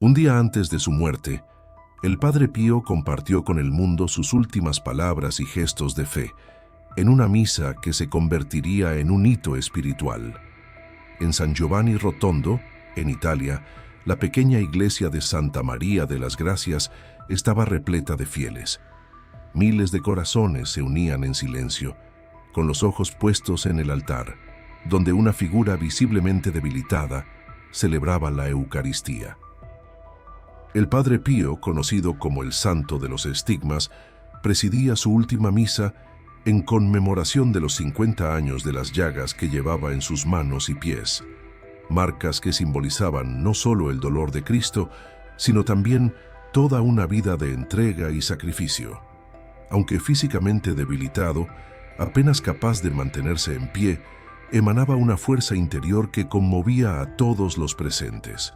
Un día antes de su muerte, el Padre Pío compartió con el mundo sus últimas palabras y gestos de fe, en una misa que se convertiría en un hito espiritual. En San Giovanni Rotondo, en Italia, la pequeña iglesia de Santa María de las Gracias estaba repleta de fieles. Miles de corazones se unían en silencio, con los ojos puestos en el altar, donde una figura visiblemente debilitada celebraba la Eucaristía. El Padre Pío, conocido como el Santo de los Estigmas, presidía su última misa en conmemoración de los 50 años de las llagas que llevaba en sus manos y pies, marcas que simbolizaban no solo el dolor de Cristo, sino también toda una vida de entrega y sacrificio. Aunque físicamente debilitado, apenas capaz de mantenerse en pie, emanaba una fuerza interior que conmovía a todos los presentes.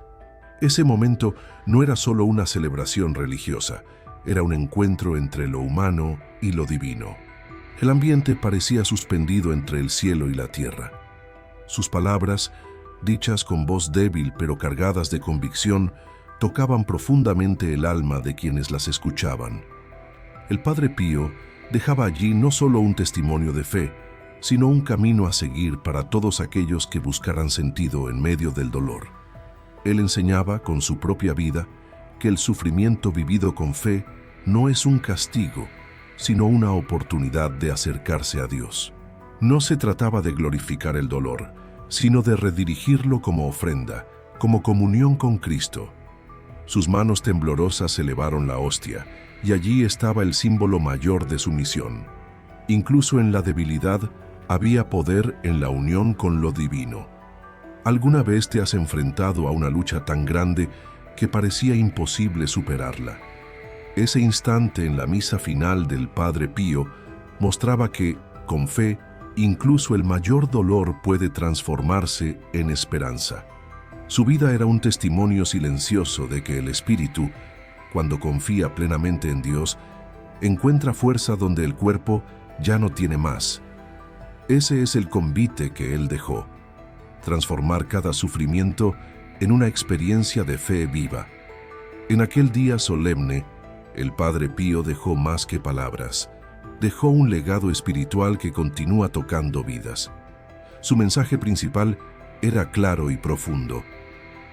Ese momento no era solo una celebración religiosa, era un encuentro entre lo humano y lo divino. El ambiente parecía suspendido entre el cielo y la tierra. Sus palabras, dichas con voz débil pero cargadas de convicción, tocaban profundamente el alma de quienes las escuchaban. El Padre Pío dejaba allí no solo un testimonio de fe, sino un camino a seguir para todos aquellos que buscaran sentido en medio del dolor. Él enseñaba con su propia vida que el sufrimiento vivido con fe no es un castigo, sino una oportunidad de acercarse a Dios. No se trataba de glorificar el dolor, sino de redirigirlo como ofrenda, como comunión con Cristo. Sus manos temblorosas elevaron la hostia, y allí estaba el símbolo mayor de su misión. Incluso en la debilidad había poder en la unión con lo divino. ¿Alguna vez te has enfrentado a una lucha tan grande que parecía imposible superarla? Ese instante en la misa final del Padre Pío mostraba que, con fe, incluso el mayor dolor puede transformarse en esperanza. Su vida era un testimonio silencioso de que el espíritu, cuando confía plenamente en Dios, encuentra fuerza donde el cuerpo ya no tiene más. Ese es el convite que él dejó: transformar cada sufrimiento en una experiencia de fe viva. En aquel día solemne, el Padre Pío dejó más que palabras. Dejó un legado espiritual que continúa tocando vidas. Su mensaje principal era claro y profundo: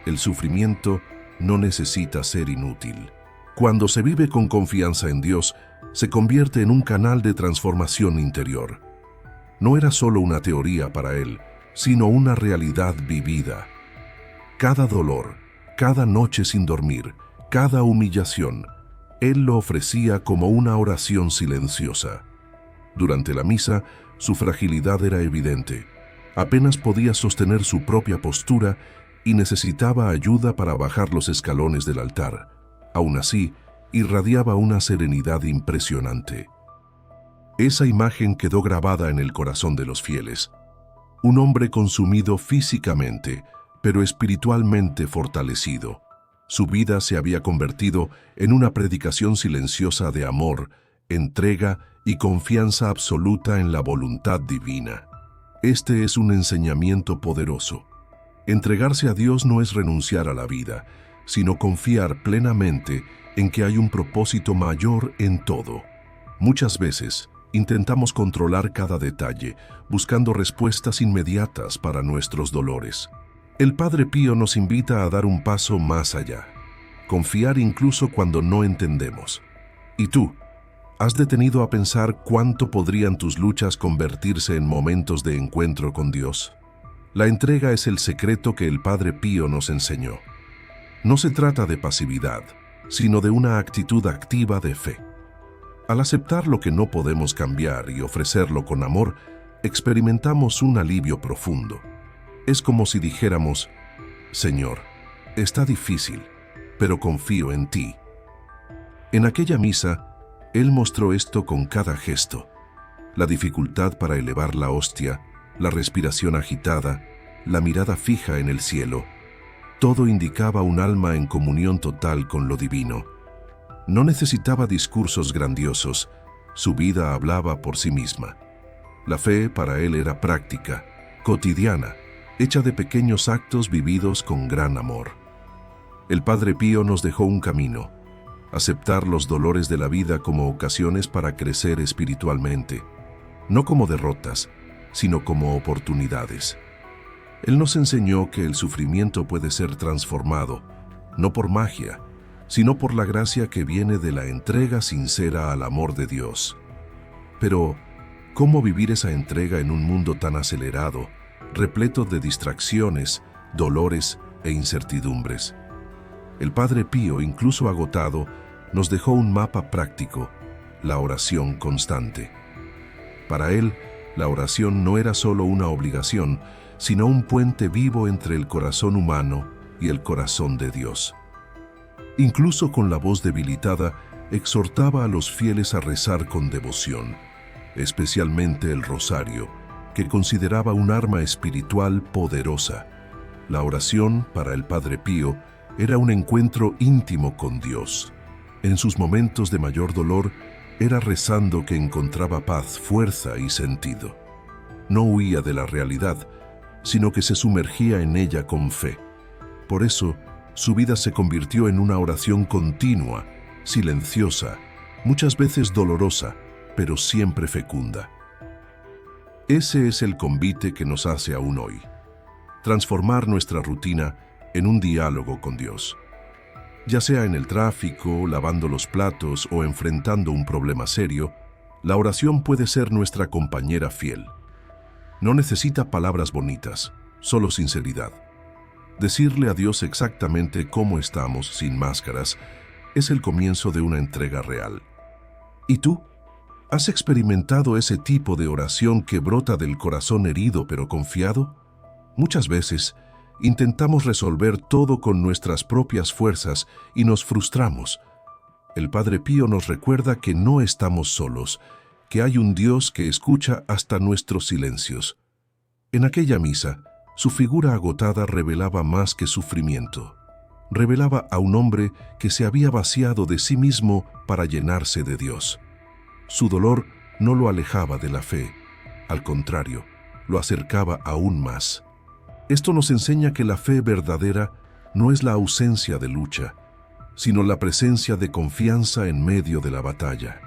el sufrimiento no necesita ser inútil. Cuando se vive con confianza en Dios, se convierte en un canal de transformación interior. No era solo una teoría para él, sino una realidad vivida. Cada dolor, cada noche sin dormir, cada humillación, él lo ofrecía como una oración silenciosa. Durante la misa, su fragilidad era evidente. Apenas podía sostener su propia postura y necesitaba ayuda para bajar los escalones del altar. Aún así, irradiaba una serenidad impresionante. Esa imagen quedó grabada en el corazón de los fieles. Un hombre consumido físicamente, pero espiritualmente fortalecido. Su vida se había convertido en una predicación silenciosa de amor, entrega y confianza absoluta en la voluntad divina. Este es un enseñamiento poderoso. Entregarse a Dios no es renunciar a la vida, sino confiar plenamente en que hay un propósito mayor en todo. Muchas veces intentamos controlar cada detalle, buscando respuestas inmediatas para nuestros dolores. El Padre Pío nos invita a dar un paso más allá, confiar incluso cuando no entendemos. ¿Y tú? ¿Has detenido a pensar cuánto podrían tus luchas convertirse en momentos de encuentro con Dios? La entrega es el secreto que el Padre Pío nos enseñó. No se trata de pasividad, sino de una actitud activa de fe. Al aceptar lo que no podemos cambiar y ofrecerlo con amor, experimentamos un alivio profundo. Es como si dijéramos: Señor, está difícil, pero confío en ti. En aquella misa, él mostró esto con cada gesto: la dificultad para elevar la hostia, la respiración agitada, la mirada fija en el cielo. Todo indicaba un alma en comunión total con lo divino. No necesitaba discursos grandiosos, su vida hablaba por sí misma. La fe para él era práctica, cotidiana, hecha de pequeños actos vividos con gran amor. El Padre Pío nos dejó un camino: aceptar los dolores de la vida como ocasiones para crecer espiritualmente, no como derrotas, sino como oportunidades. Él nos enseñó que el sufrimiento puede ser transformado, no por magia, sino por la gracia que viene de la entrega sincera al amor de Dios. Pero, ¿cómo vivir esa entrega en un mundo tan acelerado, repleto de distracciones, dolores e incertidumbres? El Padre Pío, incluso agotado, nos dejó un mapa práctico: la oración constante. Para él, la oración no era solo una obligación, sino un puente vivo entre el corazón humano y el corazón de Dios. Incluso con la voz debilitada, exhortaba a los fieles a rezar con devoción, especialmente el rosario, que consideraba un arma espiritual poderosa. La oración, para el Padre Pío, era un encuentro íntimo con Dios. En sus momentos de mayor dolor, era rezando que encontraba paz, fuerza y sentido. No huía de la realidad, sino que se sumergía en ella con fe. Por eso, su vida se convirtió en una oración continua, silenciosa, muchas veces dolorosa, pero siempre fecunda. Ese es el convite que nos hace aún hoy: transformar nuestra rutina en un diálogo con Dios. Ya sea en el tráfico, lavando los platos o enfrentando un problema serio, la oración puede ser nuestra compañera fiel. No necesita palabras bonitas, solo sinceridad. Decirle a Dios exactamente cómo estamos, sin máscaras, es el comienzo de una entrega real. ¿Y tú? ¿Has experimentado ese tipo de oración que brota del corazón herido pero confiado? Muchas veces intentamos resolver todo con nuestras propias fuerzas y nos frustramos. El Padre Pío nos recuerda que no estamos solos, que hay un Dios que escucha hasta nuestros silencios. En aquella misa, su figura agotada revelaba más que sufrimiento. Revelaba a un hombre que se había vaciado de sí mismo para llenarse de Dios. Su dolor no lo alejaba de la fe, al contrario, lo acercaba aún más. Esto nos enseña que la fe verdadera no es la ausencia de lucha, sino la presencia de confianza en medio de la batalla.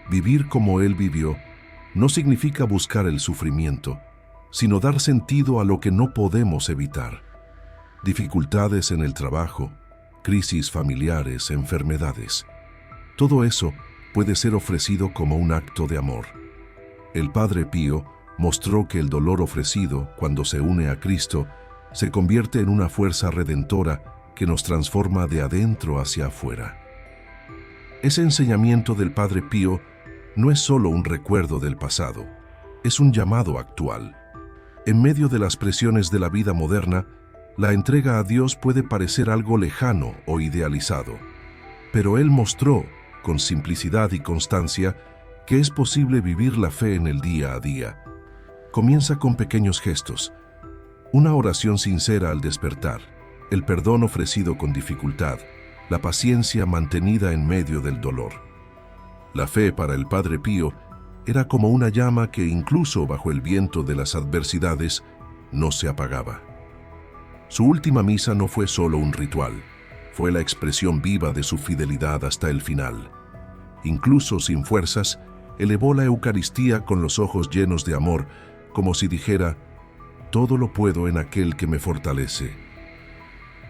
Vivir como él vivió no significa buscar el sufrimiento, sino dar sentido a lo que no podemos evitar. Dificultades en el trabajo, crisis familiares, enfermedades. Todo eso puede ser ofrecido como un acto de amor. El Padre Pío mostró que el dolor ofrecido, cuando se une a Cristo, se convierte en una fuerza redentora que nos transforma de adentro hacia afuera. Ese enseñamiento del Padre Pío no es solo un recuerdo del pasado, es un llamado actual. En medio de las presiones de la vida moderna, la entrega a Dios puede parecer algo lejano o idealizado, pero Él mostró, con simplicidad y constancia, que es posible vivir la fe en el día a día. Comienza con pequeños gestos: una oración sincera al despertar, el perdón ofrecido con dificultad, la paciencia mantenida en medio del dolor. La fe para el Padre Pío era como una llama que, incluso bajo el viento de las adversidades, no se apagaba. Su última misa no fue solo un ritual, fue la expresión viva de su fidelidad hasta el final. Incluso sin fuerzas, elevó la Eucaristía con los ojos llenos de amor, como si dijera: todo lo puedo en aquel que me fortalece.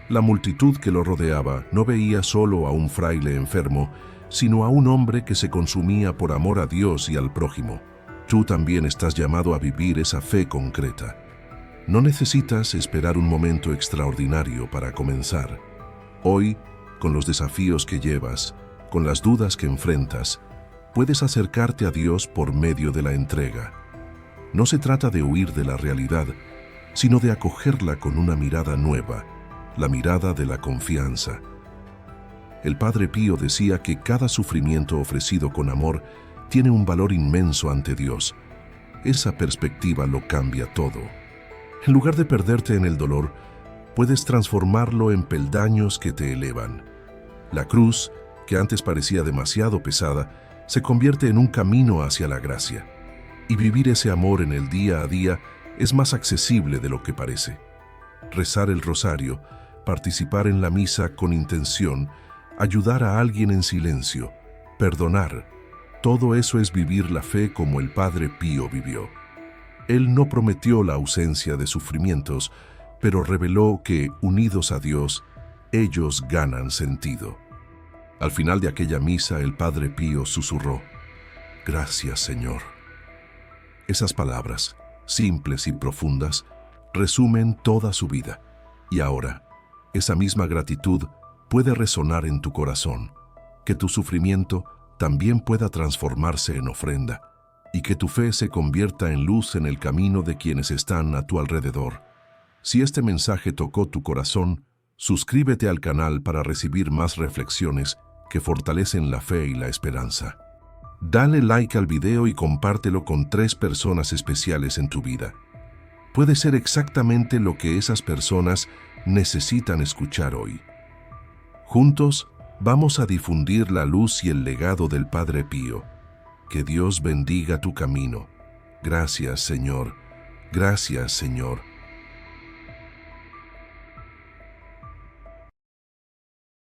La multitud que lo rodeaba no veía solo a un fraile enfermo, sino a un hombre que se consumía por amor a Dios y al prójimo. Tú también estás llamado a vivir esa fe concreta. No necesitas esperar un momento extraordinario para comenzar. Hoy, con los desafíos que llevas, con las dudas que enfrentas, puedes acercarte a Dios por medio de la entrega. No se trata de huir de la realidad, sino de acogerla con una mirada nueva, la mirada de la confianza. El Padre Pío decía que cada sufrimiento ofrecido con amor tiene un valor inmenso ante Dios. Esa perspectiva lo cambia todo. En lugar de perderte en el dolor, puedes transformarlo en peldaños que te elevan. La cruz, que antes parecía demasiado pesada, se convierte en un camino hacia la gracia. Y vivir ese amor en el día a día es más accesible de lo que parece. Rezar el rosario, participar en la misa con intención, ayudar a alguien en silencio, perdonar. Todo eso es vivir la fe como el Padre Pío vivió. Él no prometió la ausencia de sufrimientos, pero reveló que, unidos a Dios, ellos ganan sentido. Al final de aquella misa, el Padre Pío susurró: «Gracias, Señor». Esas palabras, simples y profundas, resumen toda su vida. Y ahora, esa misma gratitud puede resonar en tu corazón, que tu sufrimiento también pueda transformarse en ofrenda, y que tu fe se convierta en luz en el camino de quienes están a tu alrededor. Si este mensaje tocó tu corazón, suscríbete al canal para recibir más reflexiones que fortalecen la fe y la esperanza. Dale like al video y compártelo con 3 personas especiales en tu vida. Puede ser exactamente lo que esas personas necesitan escuchar hoy. Juntos, vamos a difundir la luz y el legado del Padre Pío. Que Dios bendiga tu camino. Gracias, Señor. Gracias, Señor.